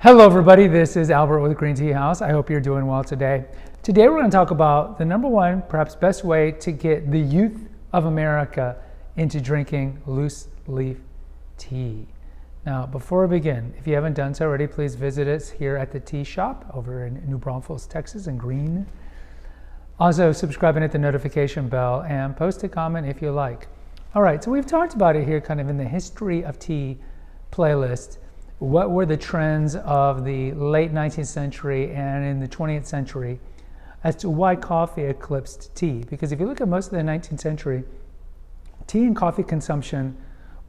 Hello everybody, this is Albert with Green Tea House. I hope you're doing well today. Today we're going to talk about the number one, perhaps best way to get the youth of America into drinking loose leaf tea. Now, before we begin, if you haven't done so already, please visit us here at the Tea Shop over in New Braunfels, Texas in Green. Also, subscribe and hit the notification bell and post a comment if you like. All right, so we've talked about it here kind of in the history of tea playlist. What were the trends of the late 19th century and in the 20th century as to why coffee eclipsed tea? Because if you look at most of the 19th century, tea and coffee consumption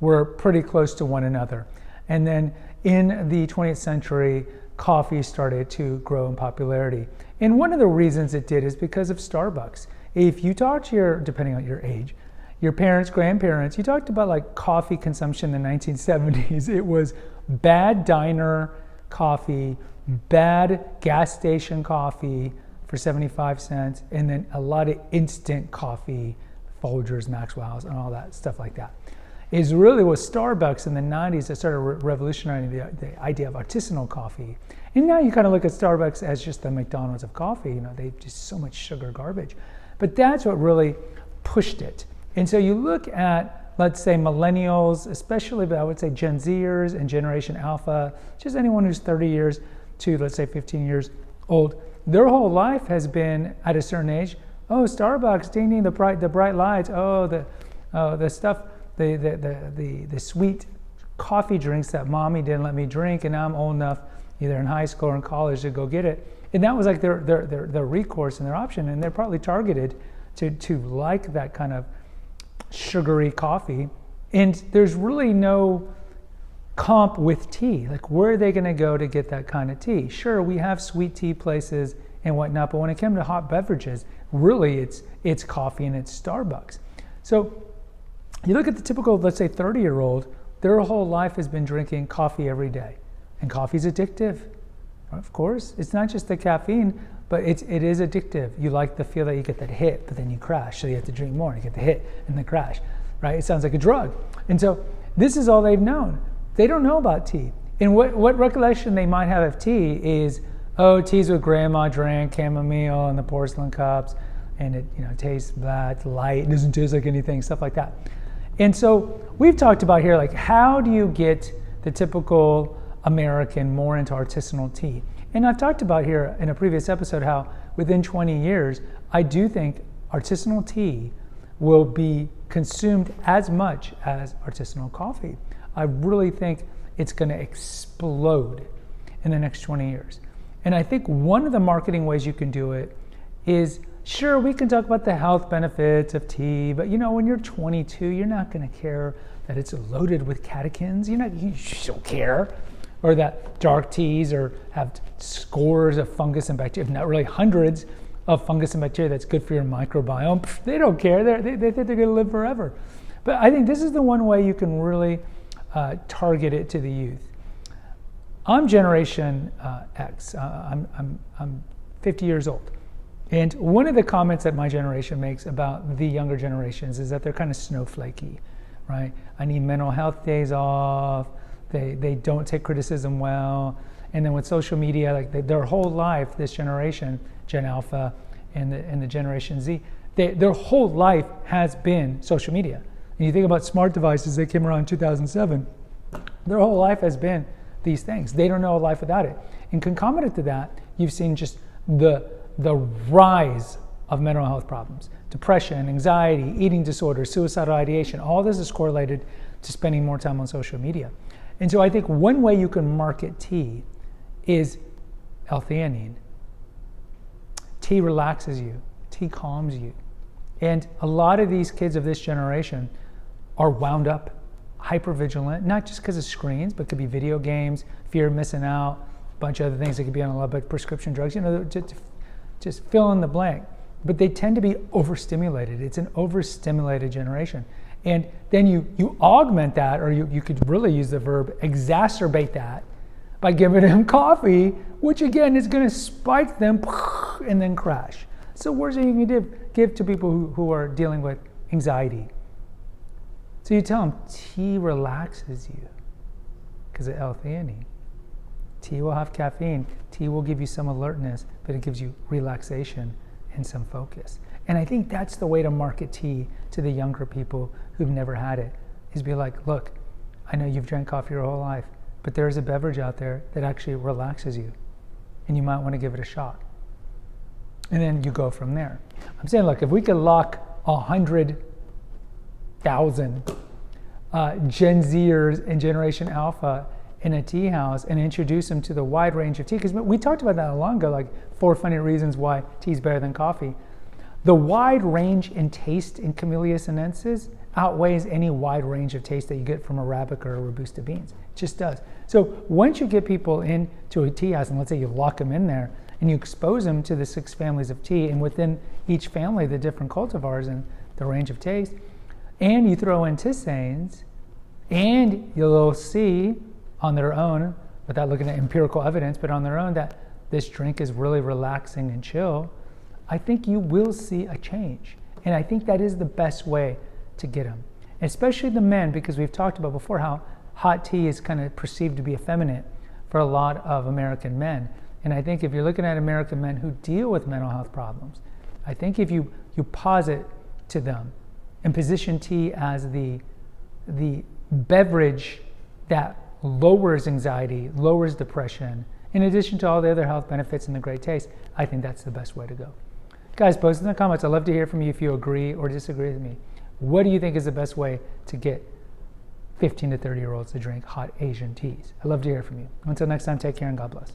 were pretty close to one another. And then in the 20th century, coffee started to grow in popularity. And one of the reasons it did is because of Starbucks. If you talk to your, depending on your age, your parents, grandparents, you talked about like coffee consumption in the 1970s. It was bad diner coffee, bad gas station coffee for 75 cents, and then a lot of instant coffee, Folgers, Maxwell's, and all that stuff like that. It really was Starbucks in the 90s that started revolutionizing the idea of artisanal coffee. And now you kind of look at Starbucks as just the McDonald's of coffee. You know, they just so much sugar garbage. But that's what really pushed it. And so you look at, let's say, millennials, especially, but I would say Gen Zers and Generation Alpha, just anyone who's 30 years to, let's say, 15 years old. Their whole life has been at a certain age. Oh, Starbucks, ding ding, the bright lights. Oh, the stuff, the sweet coffee drinks that mommy didn't let me drink, and now I'm old enough, either in high school or in college, to go get it. And that was like their recourse and their option, and they're probably targeted to like that kind of sugary coffee. And there's really no comp with tea. Like, where are they going to go to get that kind of tea? Sure, we have sweet tea places and whatnot, but when it comes to hot beverages, really it's coffee and it's Starbucks. So you look at the typical, let's say, 30-year-old, their whole life has been drinking coffee every day. And coffee's addictive. Of course, it's not just the caffeine, but it is addictive. You like the feel that you get that hit, but then you crash. So you have to drink more. You get the hit and the crash, right? It sounds like a drug. And so this is all they've known. They don't know about tea. And what recollection they might have of tea is, oh, teas what grandma drank, chamomile in the porcelain cups, and it tastes that light. It doesn't taste like anything, stuff like that. And so we've talked about here, like, how do you get the typical American more into artisanal tea? And I've talked about here in a previous episode how within 20 years, I do think artisanal tea will be consumed as much as artisanal coffee. I really think it's going to explode in the next 20 years. And I think one of the marketing ways you can do it is, sure, we can talk about the health benefits of tea, but when you're 22, you're not going to care that it's loaded with catechins. You don't care. Or that dark teas have scores of fungus and bacteria, if not really hundreds of fungus and bacteria that's good for your microbiome. They don't care. They think they're going to live forever. But I think this is the one way you can really target it to the youth. I'm Generation X. I'm 50 years old. And one of the comments that my generation makes about the younger generations is that they're kind of snowflakey, right? I need mental health days off. They don't take criticism well. And then with social media, like their whole life, this generation, Gen Alpha and the Generation Z, their whole life has been social media. And you think about smart devices that came around in 2007, their whole life has been these things. They don't know a life without it. And concomitant to that, you've seen just the rise of mental health problems, depression, anxiety, eating disorders, suicidal ideation. All this is correlated to spending more time on social media. And so I think one way you can market tea is L-theanine. Tea relaxes you. Tea calms you. And a lot of these kids of this generation are wound up, hypervigilant, not just because of screens, but it could be video games, fear of missing out, a bunch of other things that could be on a lot of prescription drugs, just fill in the blank. But they tend to be overstimulated. It's an overstimulated generation. And then you augment that, or you could really use the verb exacerbate that by giving them coffee, which again is going to spike them and then crash. So worst thing you can give to people who are dealing with anxiety. So you tell them tea relaxes you because of L-theanine. Tea will have caffeine. Tea will give you some alertness, but it gives you relaxation and some focus. And I think that's the way to market tea to the younger people who've never had it, is be like, look, I know you've drank coffee your whole life, but there is a beverage out there that actually relaxes you, and you might want to give it a shot. And then you go from there. I'm saying, look, if we could lock 100,000 Gen Zers and Generation Alpha in a tea house and introduce them to the wide range of tea, because we talked about that long ago, like 4 funny reasons why tea is better than coffee. The wide range in taste in Camellia sinensis outweighs any wide range of taste that you get from Arabica or Robusta beans. It just does. So once you get people into a tea house, and let's say you lock them in there, and you expose them to the 6 families of tea, and within each family the different cultivars and the range of taste, and you throw in tisanes, and you'll see on their own, without looking at empirical evidence, but on their own, that this drink is really relaxing and chill, I think you will see a change. And I think that is the best way to get them, especially the men, because we've talked about before how hot tea is kind of perceived to be effeminate for a lot of American men. And I think if you're looking at American men who deal with mental health problems, I think if you posit to them and position tea as the beverage that lowers anxiety, lowers depression, in addition to all the other health benefits and the great taste, I think that's the best way to go. Guys, post in the comments. I'd love to hear from you if you agree or disagree with me. What do you think is the best way to get 15 to 30-year-olds to drink hot Asian teas? I'd love to hear from you. Until next time, take care and God bless.